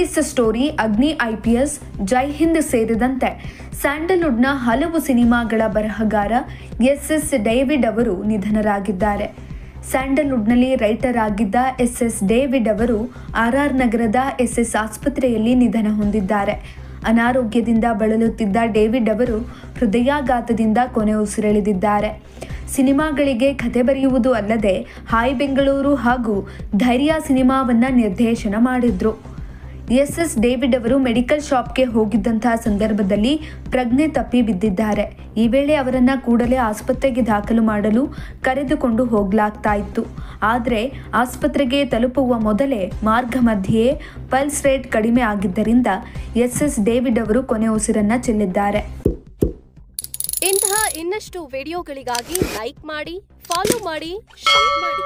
Police story, ಅಗ್ನಿ IPS, ಜೈ ಹಿಂದ್ ಸೇರಿದಂತೆ ಸ್ಯಾಂಡಲ್ವುಡ್ನ ಹಲವು ಸಿನಿಮಾಗಳ ಬರಹಗಾರ SS ಡೇವಿಡ್ ಅವರು ನಿಧನರಾಗಿದ್ದಾರೆ. ಸ್ಯಾಂಡಲ್ವುಡ್ನಲ್ಲಿ ರೈಟರ್ ಆಗಿದ್ದ SS ಡೇವಿಡ್ ಅವರು RR ನಗರದ SS ಆಸ್ಪತ್ರೆಯಲ್ಲಿ ನಿಧನ ಹೊಂದಿದ್ದಾರೆ. ಅನಾರೋಗ್ಯದಿಂದ ಬಳಲುತ್ತಿದ್ದ ಡೇವಿಡ್ ಅವರು ಹೃದಯಾಘಾತದಿಂದ ಕೊನೆ ಉಸಿರೆಳೆದಿದ್ದಾರೆ. ಸಿನಿಮಾಗಳಿಗೆ ಕಥೆ ಬರೆಯುವುದು ಅಲ್ಲದೆ ಹಾಯ್ ಬೆಂಗಳೂರು ಹಾಗೂ ಧೈರ್ಯ ಸಿನಿಮಾವನ್ನ ನಿರ್ದೇಶನ ಮಾಡಿದ್ರು. SS ಡೇವಿಡ್ ಅವರು ಮೆಡಿಕಲ್ ಶಾಪ್ಗೆ ಹೋಗಿದ್ದಂತಹ ಸಂದರ್ಭದಲ್ಲಿ ಪ್ರಜ್ಞೆ ತಪ್ಪಿ ಬಿದ್ದಿದ್ದಾರೆ. ಈ ವೇಳೆ ಅವರನ್ನ ಕೂಡಲೇ ಆಸ್ಪತ್ರೆಗೆ ದಾಖಲು ಮಾಡಲು ಕರೆದುಕೊಂಡು ಹೋಗಲಾಗ್ತಾ ಇತ್ತು. ಆದರೆ ಆಸ್ಪತ್ರೆಗೆ ತಲುಪುವ ಮೊದಲೇ ಮಾರ್ಗ ಮಧ್ಯೆಯೇ ಪಲ್ಸ್ ರೇಟ್ ಕಡಿಮೆ ಆಗಿದ್ದರಿಂದ SS ಡೇವಿಡ್ ಅವರು ಕೊನೆ ಉಸಿರನ್ನ ಚೆಲ್ಲಿದ್ದಾರೆ. ಇಂತಹ ಇನ್ನಷ್ಟು ವಿಡಿಯೋಗಳಿಗಾಗಿ ಲೈಕ್ ಮಾಡಿ, ಫಾಲೋ ಮಾಡಿ, ಶೇರ್ ಮಾಡಿ.